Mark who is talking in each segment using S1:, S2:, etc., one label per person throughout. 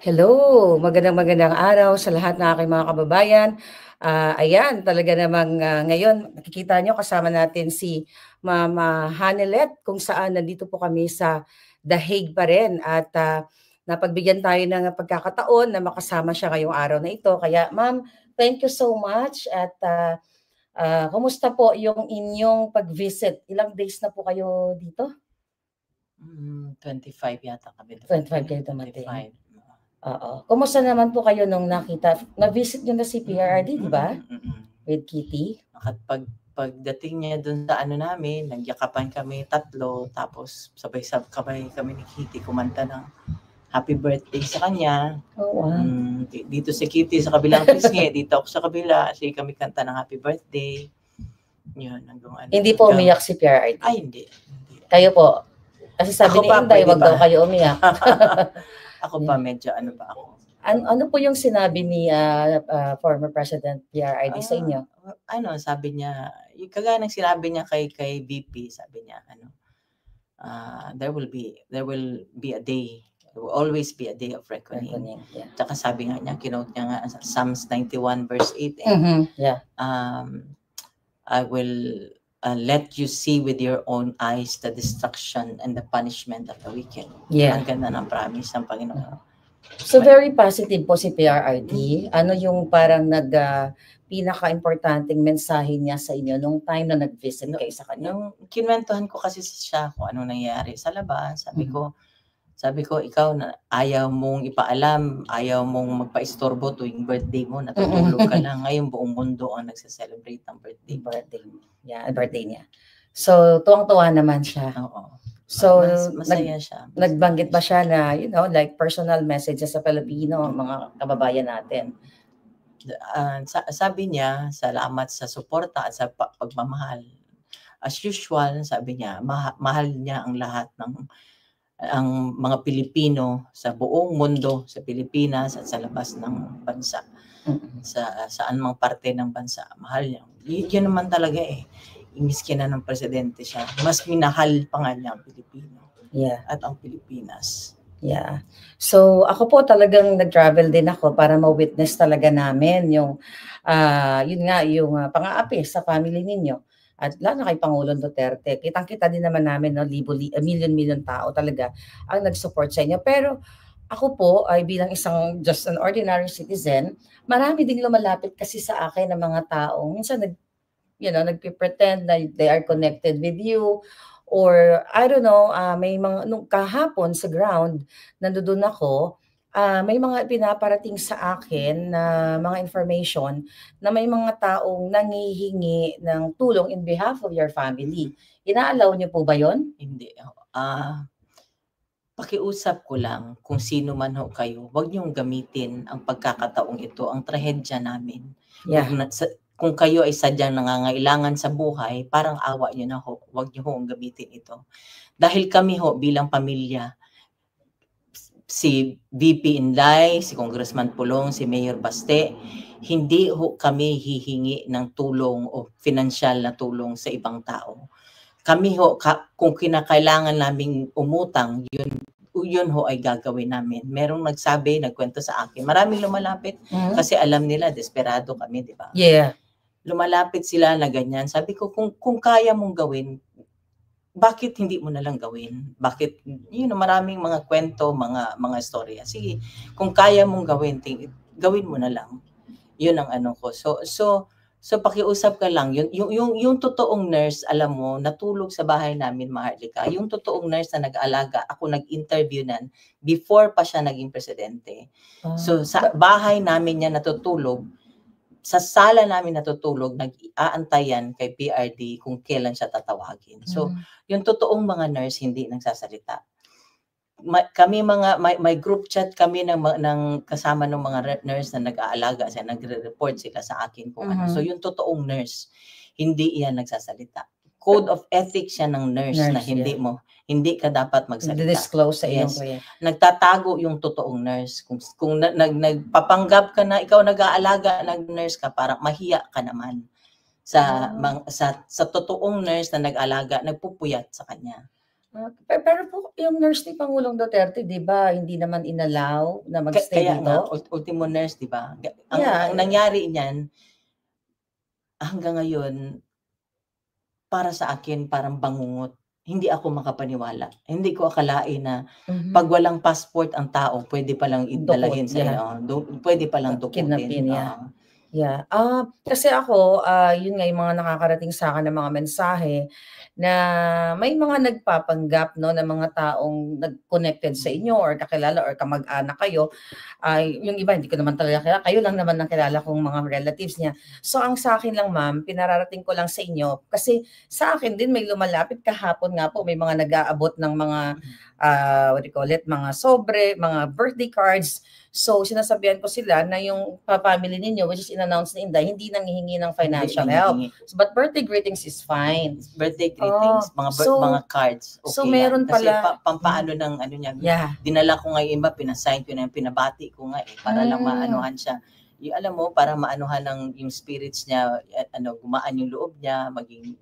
S1: Hello, magandang araw sa lahat ng aking mga kababayan. Ayan, talaga namang ngayon nakikita nyo kasama natin si Mama Hanelet kung saan nandito po kami sa The Hague pa rin at napagbigyan tayo ng pagkakataon na makasama siya ngayong araw na ito. Kaya ma'am, thank you so much at kumusta po yung inyong pag-visit? Ilang days na po kayo dito?
S2: 25 yata kami.
S1: 25 kayo dumating. Oo. Kumusta naman po kayo nung na-visit nyo na si PRRD, di ba? With Kitty?
S2: Pagdating niya dun sa ano namin, nagyakapan kami tatlo, tapos sabay kami ni Kitty kumanta ng happy birthday sa kanya.
S1: Oh, wow.
S2: Dito si Kitty sa kabilang pisngi, dito ako sa kabila, kasi kami kanta ng happy birthday. Yun,
S1: Hindi po umiyak si PRRD?
S2: Ay, hindi.
S1: Kayo po? Kasi sabi ni Inday, wag daw kayo umiyak.
S2: Ako pa, medyo ano pa ako.
S1: Ano po yung sinabi ni former President PRRD sa inyo?
S2: Sabi niya, yung kagaya ng sinabi niya kay VP, sabi niya, there will be a day. There will always be a day of reckoning.
S1: Yeah.
S2: Tsaka sabi nga niya, kinote niya nga Psalms 91 verse 8.
S1: Yeah.
S2: I will let you see with your own eyes the destruction and the punishment of the wicked.
S1: Yeah.
S2: Ang ganda ng promise ng Panginoon.
S1: So very positive po si PRRD. Ano yung parang pinaka-importanting mensahe niya sa inyo nung time na nag-visit kayo sa kanya?
S2: Nung kinwentuhan ko kasi siya kung ano nangyayari sa labas, sabi ko, ikaw na ayaw mong ipaalam, ayaw mong magpa-istorbo tuwing birthday mo, natutulog ka lang. Ngayon buong mundo ang nagse-celebrate ng birthday.
S1: Yeah, birthday niya. So, tuwang-tuwa naman siya.
S2: Oo.
S1: So,
S2: masaya siya.
S1: Nagbanggit ba siya na, like personal messages sa Pilipino, mga kababayan natin?
S2: Sabi niya, salamat sa suporta at sa pagmamahal. As usual, sabi niya, mahal niya ang lahat ng ang mga Pilipino sa buong mundo, sa Pilipinas at sa labas ng bansa. Saan mang parte ng bansa, mahal niya. Yun naman talaga miski na ng presidente siya, mas minahal pa nga niya ang Pilipino.
S1: Yeah.
S2: At ang Pilipinas.
S1: Yeah. So, ako po talagang nag-travel din ako para ma-witness talaga namin yung, yun nga, yung pang-aapi sa family ninyo. At lalo kay Pangulong Duterte. Kitang-kita din naman namin, no, million tao talaga ang nag-support sa inyo. Pero ako po ay bilang isang just an ordinary citizen, marami ding lumalapit kasi sa akin ng mga taong minsan nagpe-pretend na they are connected with you, or I don't know, may mga nung kahapon sa ground nandoon ako, may mga pinaparating sa akin na mga information na may mga taong nanghihingi ng tulong in behalf of your family. Ina-allow niyo po ba 'yon?
S2: Hindi. Pakiusap ko lang kung sino man ho kayo, wag niyong gamitin ang pagkakataong ito, ang trahedya namin.
S1: Yeah.
S2: Kung kayo ay sadyang nangangailangan sa buhay, parang awa niyo na ho, wag niyo hong gamitin ito. Dahil kami ho bilang pamilya, si VP Inday, si Congressman Pulong, si Mayor Baste, hindi ho kami hihingi ng tulong o financial na tulong sa ibang tao. Kami ho, kung kinakailangan naming umutang, yun ho ay gagawin namin. Merong nagkwento sa akin. Maraming lumalapit kasi alam nila, desperado kami, di ba?
S1: Yeah.
S2: Lumalapit sila na ganyan. Sabi ko, kung kaya mong gawin, bakit hindi mo na lang gawin? Bakit, maraming mga kwento, mga storya. Sige, kung kaya mong gawin, gawin mo na lang. Yun ang ano ko. So pakiusap ka lang, yung totoong nurse, alam mo, natulog sa bahay namin, Maharlika. Yung totoong nurse na nag-aalaga, ako nag-interview nan before pa siya naging presidente. So sa bahay namin niya natutulog, sa sala namin natutulog, nag-aantayan kay PRD kung kailan siya tatawagin. So yung totoong mga nurse hindi nagsasalita. Kami may group chat kami ng kasama ng mga nurse na nag-aalaga, nagre-report sila sa akin kung ano. So yung totoong nurse, hindi iyan nagsasalita. Code of ethics siya ng nurse na hindi ka dapat magsalita.
S1: Disclose sa iyong kuya.
S2: Nagtatago yung totoong nurse. Kung nagpapanggap ka na ikaw nag-aalaga, nag-nurse ka, parang mahiya ka naman. Sa totoong nurse na nag-alaga, nagpupuyat sa kanya.
S1: Pero po yung nurse ni Pangulong Duterte 'di ba hindi naman inallow na mag-stay
S2: Kaya nga,
S1: dito?
S2: ultimo nurse, di ba? Ang
S1: Yeah.
S2: nangyari niyan, hanggang ngayon, para sa akin, parang bangungot. Hindi ako makapaniwala. Hindi ko akalain na pag walang passport ang tao, pwede palang idalahin sa pwede palang dukutin.
S1: Kidnapin, yeah. Yeah. Kasi ako, yun nga yung mga nakakarating sa akin ng mga mensahe na may mga nagpapanggap, no, ng mga taong nag-connected sa inyo or kakilala or kamag-anak kayo. Yung iba hindi ko naman talaga kilala, kayo lang naman ang kilala kong mga relatives niya. So ang sa akin lang ma'am, pinararating ko lang sa inyo kasi sa akin din may lumalapit kahapon nga po, may mga nag-aabot ng mga what do you call it, mga sobre, mga birthday cards. So sinasabihan ko sila na yung family ninyo, which is in-announce ni Inday, hindi nanghihingi ng financial help. So, but birthday greetings is fine.
S2: Birthday greetings, mga cards. Okay
S1: so meron
S2: yan. Kasi
S1: pala
S2: pampaano ng ano niya. Dinala ko nga yung iba, pinasign ko na yung pinabati ko nga para lang maanuhan siya. Yung alam mo, para maanuhan ng yung spirits niya, gumaan yung loob niya, maging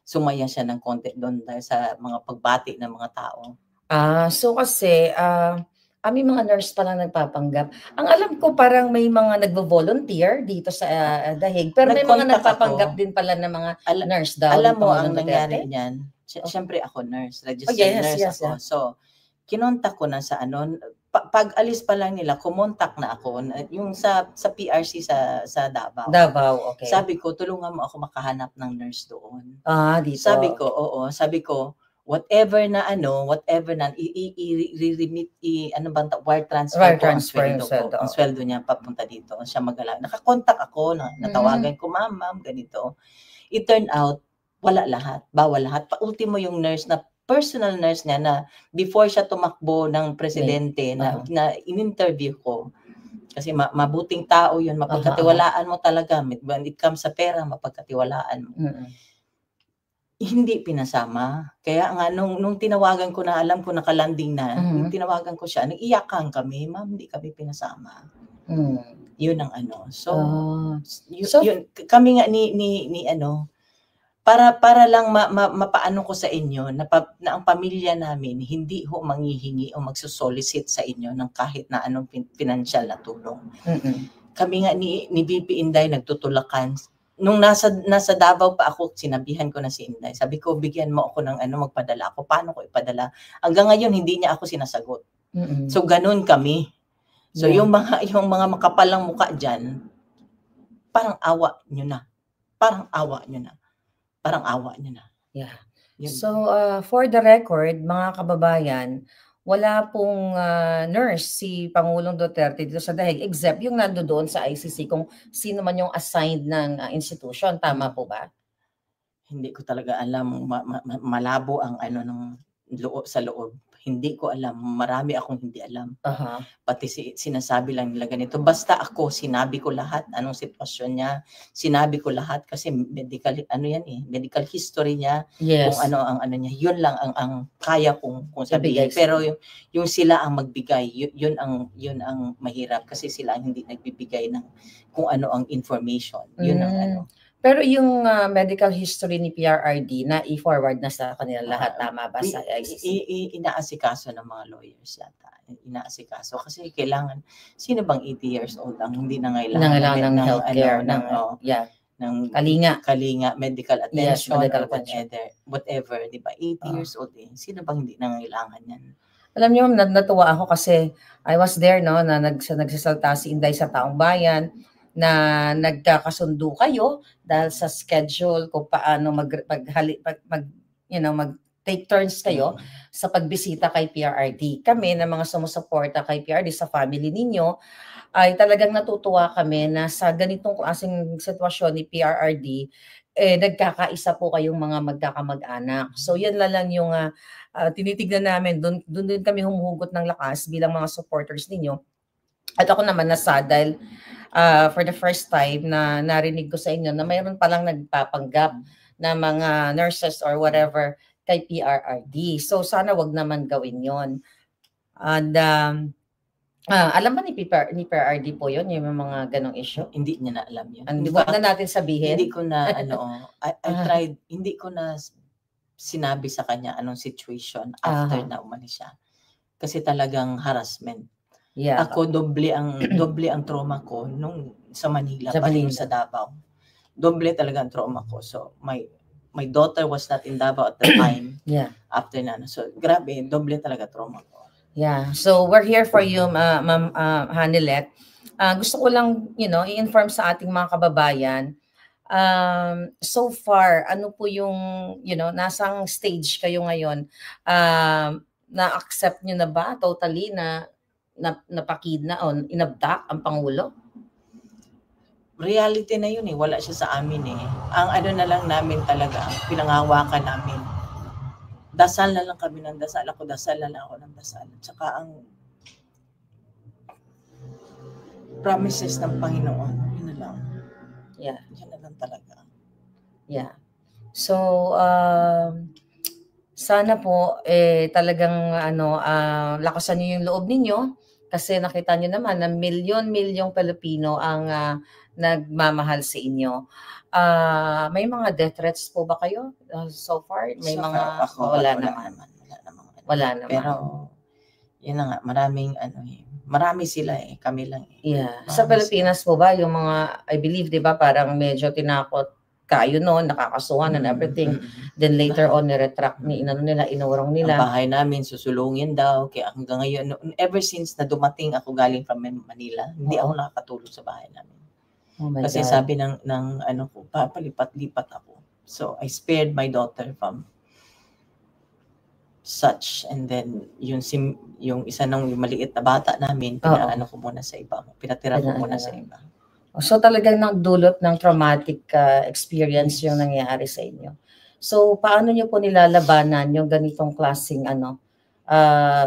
S2: sumaya siya ng konti doon dahil sa mga pagbati ng mga tao.
S1: So kasi may mga nurse pa lang nagpapanggap. Ang alam ko parang may mga nagvo-volunteer dito sa Dahig, pero may mga nagpapanggap din pala ng mga nurse daw.
S2: Alam mo, ang nangyari niyan, siyempre ako nurse, registered nurse ako. So, kinontak ko na sa pag alis pa lang nila, kumontak na ako, yung sa PRC sa Davao.
S1: Davao, okay.
S2: Sabi ko, tulungan mo ako makahanap ng nurse doon.
S1: Dito.
S2: Sabi ko, sabi ko, whatever na i-remit, wire transfer ko ang sweldo niya papunta dito, siya mag-alala. Nakakontak ako, natawagan ko, ma'am, ganito. It turned out, wala lahat, bawal lahat. Pa-ultimo yung nurse na, personal nurse niya na before siya tumakbo ng presidente na in-interview ko. Kasi mabuting tao yun, mapagkatiwalaan mo talaga. When it comes sa pera, mapagkatiwalaan mo. Hindi pinasama. Kaya nga, nung tinawagan ko na, alam ko nakalanding na, nung tinawagan ko siya, nag-iyakan kami, ma'am, hindi kami pinasama. Yun ang So, yun, kami nga para lang mapaano ko sa inyo na ang pamilya namin hindi ho manghihingi o magsusolicit sa inyo ng kahit na anong financial na tulong. Kami nga ni BP Inday nagtutulakan. Nung nasa Davao pa ako, sinabihan ko na si Inday. Sabi ko, bigyan mo ako ng magpadala ako. Paano ko ipadala? Hanggang ngayon, hindi niya ako sinasagot. So, ganun kami. So, yung mga makapalang mukha dyan, parang awa nyo na. Parang awa nyo na.
S1: Yeah. So, for the record, mga kababayan, wala pong nurse si Pangulong Duterte dito sa Dahig except yung nandoon sa ICC kung sino man yung assigned ng institution. Tama po ba?
S2: Hindi ko talaga alam. Malabo ang sa loob. Hindi ko alam. Marami akong hindi alam. Pati sinasabi lang nila ganito. Basta ako, sinabi ko lahat. Anong sitwasyon niya. Sinabi ko lahat kasi medical, medical history niya.
S1: Yes.
S2: Kung ano niya. Yun lang ang kaya kong sabihin. Pero yung sila ang magbigay, yun ang mahirap kasi sila ang hindi nagbibigay ng kung ano ang information. Yun ang
S1: Pero yung medical history ni PRRD na i-forward na sa kanila lahat, tama ba sa ICC?
S2: Inaasikaso ng mga lawyers yata. Inaasikaso kasi kailangan, sino bang 80 years old ang hindi nangailangan
S1: ng healthcare, ng
S2: kalinga, medical attention, whatever, di ba? 80 years old sino bang hindi nangailangan yan?
S1: Alam niyo, natuwa ako kasi I was there, no, na nagsasalta si Inday sa Taong Bayan, na nagkakasundo kayo dahil sa schedule kung paano mag-take turns kayo sa pagbisita kay PRRD. Kami na mga sumusuporta kay PRRD sa family ninyo, ay talagang natutuwa kami na sa ganitong klaseng sitwasyon ni PRRD, nagkakaisa po kayong mga magkakamag-anak. So yan lang yung tinitignan namin. Doon din kami humuhugot ng lakas bilang mga supporters ninyo. At ako naman nasa dahil for the first time na narinig ko sa inyo na mayroon palang nagpapanggap na mga nurses or whatever kay PRRD. So sana wag naman gawin yon. And alam ba ni PRRD po yun, yung mga ganong issue?
S2: Hindi niya na alam yun.
S1: Wag na natin sabihin.
S2: Hindi ko na I tried, hindi ko na sinabi sa kanya anong situation after na umalis siya. Kasi talagang harassment.
S1: Yeah.
S2: Ako doble ang trauma ko nung sa Manila, pati yung sa Davao. Doble talaga ang trauma ko. So my daughter was not in Davao at the time.
S1: Yeah.
S2: After na. So grabe, doble talaga trauma ko.
S1: Yeah. So we're here for you, Ma'am Hanilet. Gusto ko lang, i-inform sa ating mga kababayan. So far, ano po yung, nasang stage kayo ngayon? Na-accept nyo na ba totally na napakidna o inabdak ang Pangulo?
S2: Reality na yun wala siya sa amin Ang ano na lang namin talaga, pinanghawakan namin. Dasal na lang kami ng dasal. Dasal na lang ako ng dasal. Tsaka ang promises ng Panginoon, yun na lang.
S1: Yeah.
S2: Yun na lang talaga.
S1: Yeah. So, sana po talagang lakasan niyo yung loob ninyo kasi nakita niyo naman na milyon-milyong Pilipino ang nagmamahal sa inyo. May mga death threats po ba kayo so far? May
S2: So
S1: mga wala naman. Wala naman.
S2: Pero yun na nga, marami sila kami lang
S1: Yeah. Sa Pilipinas po ba yung mga, I believe, 'di ba, parang medyo tinakot kayo noon, nakakasuhan and everything. Then later on, niretract inurong nila.
S2: Ang bahay namin, susulungin daw. Kaya hanggang ngayon, ever since na dumating ako galing from Manila, hindi ako nakakatulog sa bahay namin. Kasi God. Sabi ng ko, papalipat-lipat ako. So, I spared my daughter from such. And then, yung isa ng maliit na bata namin, pinatira ko muna sa iba.
S1: So talagang nagdulot ng traumatic experience yung nangyari sa inyo. So paano niyo po nilalabanan yung ganitong klaseng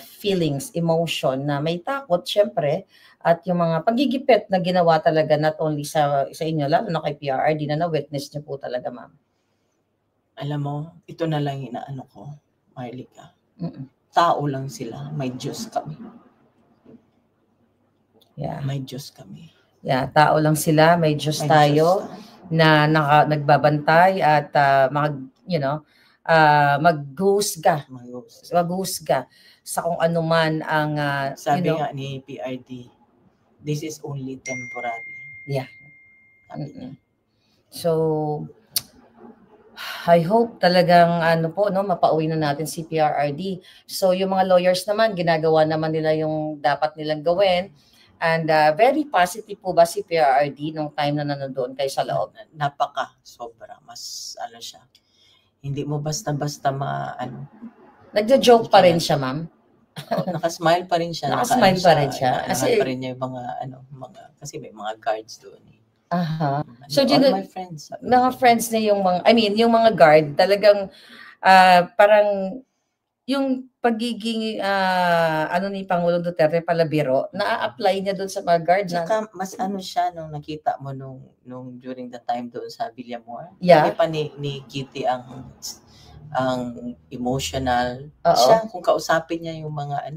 S1: feelings, emotion na may takot syempre at yung mga pagigipit na ginawa talaga not only sa inyo lalo na kay PRRD na witness niyo po talaga, ma'am.
S2: Alam mo, ito na lang inaano ko, Marlica. Tao lang sila, may Diyos kami.
S1: Yeah.
S2: May Diyos kami.
S1: Yeah, tao lang sila, may Diyos tayo na nagbabantay at maghusga sa kung ano man ang
S2: sabi nga ni PRD, this is only temporary.
S1: Yeah. So I hope talagang mapauwi na natin si PRRD. So yung mga lawyers naman ginagawa naman nila yung dapat nilang gawin. And very positive po ba si PRRD nung time na nanonood kayo sa loob?
S2: Sobra. Mas siya. Hindi mo basta-basta
S1: Nagjo-joke pa rin siya, ma'am?
S2: Nakasmile pa rin siya.
S1: Nakasmile pa rin siya.
S2: Kasi pa rin niya yung kasi may mga guards doon.
S1: So,
S2: all my friends.
S1: Mga friends niya yung mga guard, talagang parang yung pagiging ni Pangulong Duterte palabiro, na-apply niya doon sa mga guard na.
S2: Saka mas siya nung nakita mo nung during the time doon sa Villamor.
S1: Yeah.
S2: Hindi pa ni Kitty ang emotional. Siya kung kausapin niya yung mga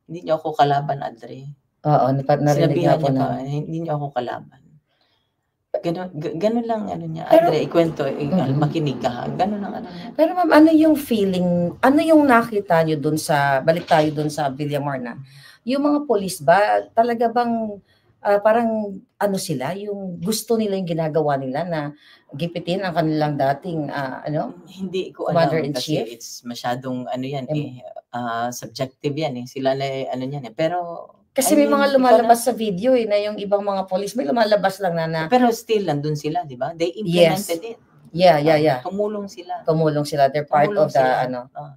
S2: hindi niyo ako kalaban, Adre.
S1: Oo, narinig
S2: niya po na. Hindi niyo ako kalaban. Ganun lang niya. Adre, ikwento, makinig ka. Ganun lang niya.
S1: Pero ma'am, ano yung feeling, ano yung nakita niyo dun balik tayo dun sa Villamor na, yung mga police ba, talaga bang parang sila, yung gusto nila yung ginagawa nila na gipitin ang kanilang dating
S2: hindi ko alam kasi it's masyadong subjective yan sila na yan pero
S1: kasi may mga lumalabas sa video na yung ibang mga police may lumalabas lang na
S2: pero still nandun sila, di ba? They implemented it.
S1: Yeah.
S2: Tumulong sila.
S1: They're part of the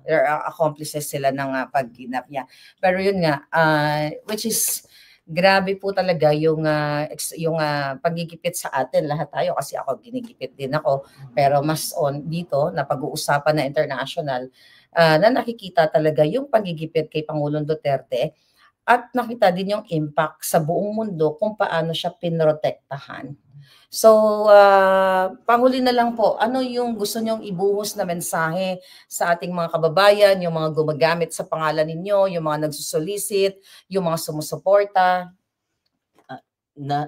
S1: they're accomplices sila ng pagginap niya. Pero yun nga, which is grabe po talaga yung pagigipit sa atin lahat tayo kasi ako ginigipit din ako. Pero mas dito na pag-uusapan na international na nakikita talaga yung pagigipit kay Pangulong Duterte. At nakita din yung impact sa buong mundo kung paano siya pinrotektahan. So, panghuli na lang po, ano yung gusto nyong ibuhos na mensahe sa ating mga kababayan, yung mga gumagamit sa pangalan ninyo, yung mga nagsusolicit, yung mga sumusuporta?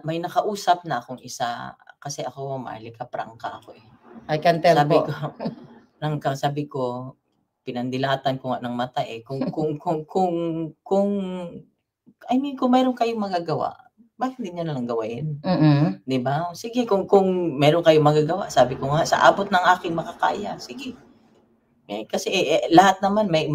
S2: May nakausap na akong isa, kasi ako, Marlica, prangka ako
S1: I can tell
S2: sabi
S1: po.
S2: sabi ko, pinandilatan ko nga ng mata eh, kung I mean, kung mayroon kayong magagawa, bakit hindi niyo na lang gawain? 'Di ba? Sige, kung meron kayong magagawa, sabi ko nga, sa abot ng aking makakaya, sige. Kasi lahat naman may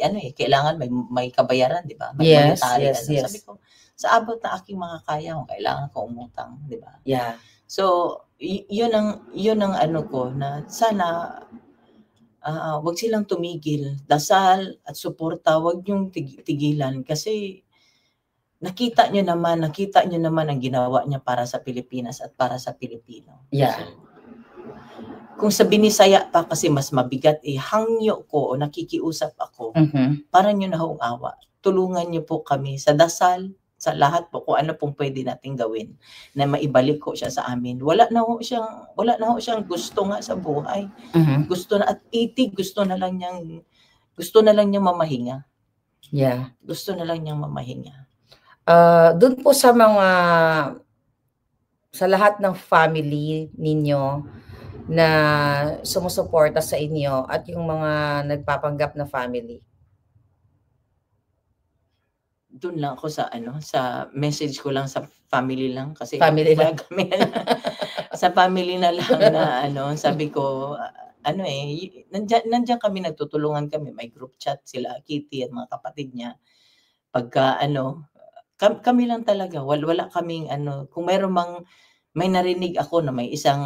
S2: ano eh, kailangan may kabayaran, 'di ba? May monetary ano. Sabi ko, sa abot ng aking makakaya, kung kailangan ko umutang, 'di ba?
S1: Yeah.
S2: So, yun ang ano ko, na sana wag silang tumigil. Dasal at suporta, wag niyong tigilan kasi nakita niyo naman ang ginawa niya para sa Pilipinas at para sa Pilipino.
S1: Yeah.
S2: So, kung sa Binisaya pa kasi mas mabigat hangyo ko o nakikiusap ako, para niyo na hong awa. Tulungan niyo po kami sa dasal, sa lahat po kung ano pong pwede nating gawin na maibalik ko siya sa amin. Wala na ho siyang gusto nga sa buhay. Gusto na at 80, gusto na lang niyang mamahinga.
S1: Yeah.
S2: Gusto na lang niyang mamahinga.
S1: Doon po sa lahat ng family ninyo na sumusuporta sa inyo at yung mga nagpapanggap na family.
S2: Doon lang ako sa message ko lang sa family lang kasi
S1: family lang.
S2: Sa family na lang na sabi ko nandiyan kami, nagtutulungan kami, may group chat sila Kitty at mga kapatid niya. Pagka kami lang talaga, wala kaming kung may narinig ako na may isa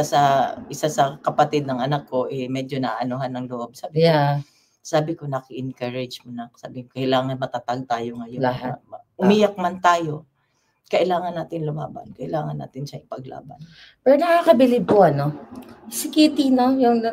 S2: sa kapatid ng anak ko medyo naanuhan ng loob. Sabi ko naki-encourage mo na. Sabi ko kailangan matatag tayo ngayon.
S1: Lahat.
S2: Umiyak man tayo, kailangan natin lumaban. Kailangan natin siya ipaglaban.
S1: Pero nakakabilib po si Kitty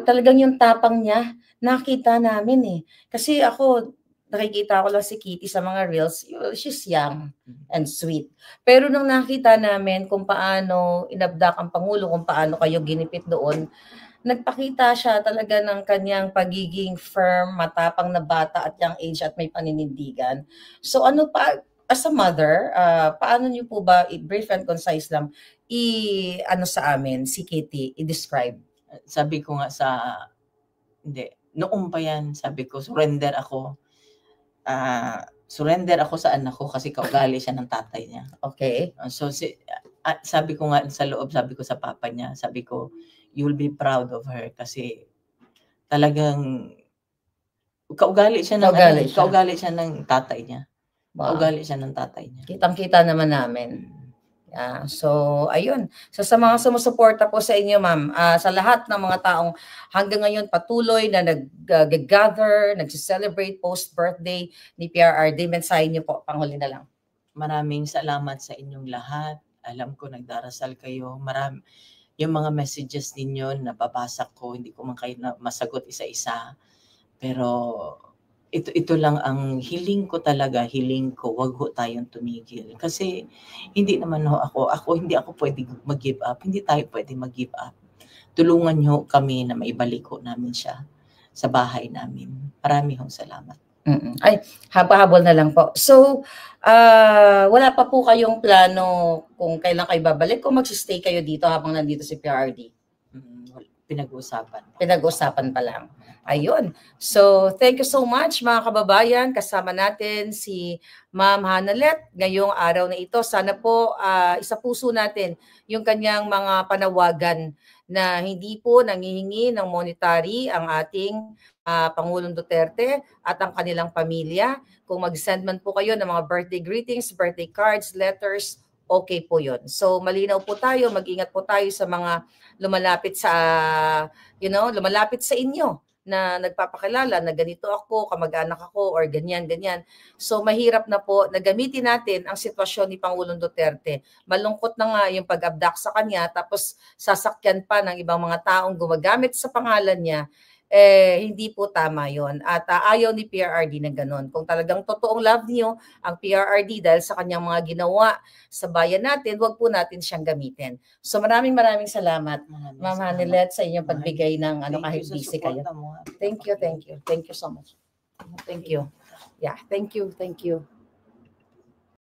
S1: talagang yung tapang niya nakita namin Kasi ako nakikita ko lang si Kitty sa mga reels, she's young and sweet. Pero nung nakita namin kung paano inabdak ang Pangulo, kung paano kayo ginipit doon, nagpakita siya talaga ng kanyang pagiging firm, matapang na bata at young age at may paninindigan. So as a mother, paano niyo po ba, brief and concise lang, sa amin, si Kitty, i-describe?
S2: Sabi ko nga noong pa yan, sabi ko, surrender ako sa anak ko kasi kaugali siya ng tatay niya.
S1: Okay.
S2: So, sabi ko nga sa loob, sabi ko sa papa niya, sabi ko, you'll be proud of her kasi talagang kaugali siya ng tatay niya. Wow. Kaugali siya ng tatay niya.
S1: Kitang-kita naman namin. So, ayun. So, sa mga sumusuporta po sa inyo, ma'am, sa lahat ng mga taong hanggang ngayon patuloy na nag-gather, nag-celebrate post-birthday ni PRRD, mensahe niyo po, panghuli na lang.
S2: Maraming salamat sa inyong lahat. Alam ko nagdarasal kayo. Yung mga messages ninyo nababasa ko, hindi ko man kayo masagot isa-isa. Pero ito lang ang hiling ko talaga, wag ho tayong tumigil. Kasi hindi naman hindi ako pwede mag-give up. Hindi tayo pwede mag-give up. Tulungan niyo kami na maibalik ko namin siya sa bahay namin. Marami hong salamat.
S1: Ay, habol na lang po. So, wala pa po kayong plano kung kailan kayo babalik o magsistay kayo dito habang nandito si PRRD? Pinag-usapan pa lang. Ayun. So, thank you so much mga kababayan. Kasama natin si Ma'am Hanalet ngayong araw na ito. Sana po isapuso natin yung kanyang mga panawagan na hindi po nangihingi ng monetary ang ating Pangulong Duterte at ang kanilang pamilya. Kung mag-send man po kayo ng mga birthday greetings, birthday cards, letters, okay po yun. So malinaw po tayo, mag-ingat po tayo sa mga lumalapit sa inyo na nagpapakilala na ganito ako, kamag-anak ako, or ganyan. So mahirap na po na gamitin natin ang sitwasyon ni Pangulong Duterte. Malungkot na nga yung pag-abduct sa kanya, tapos sasakyan pa ng ibang mga taong gumagamit sa pangalan niya. Hindi po tama yon. At ayaw ni PRRD na ganun. Kung talagang totoong love niyo ang PRRD dahil sa kanyang mga ginawa sa bayan natin, wag po natin siyang gamitin. So maraming salamat, Ma'am Hanalet, sa inyong pagbigay ng kahit busy kayo. Thank you so much. Thank you. Yeah, thank you.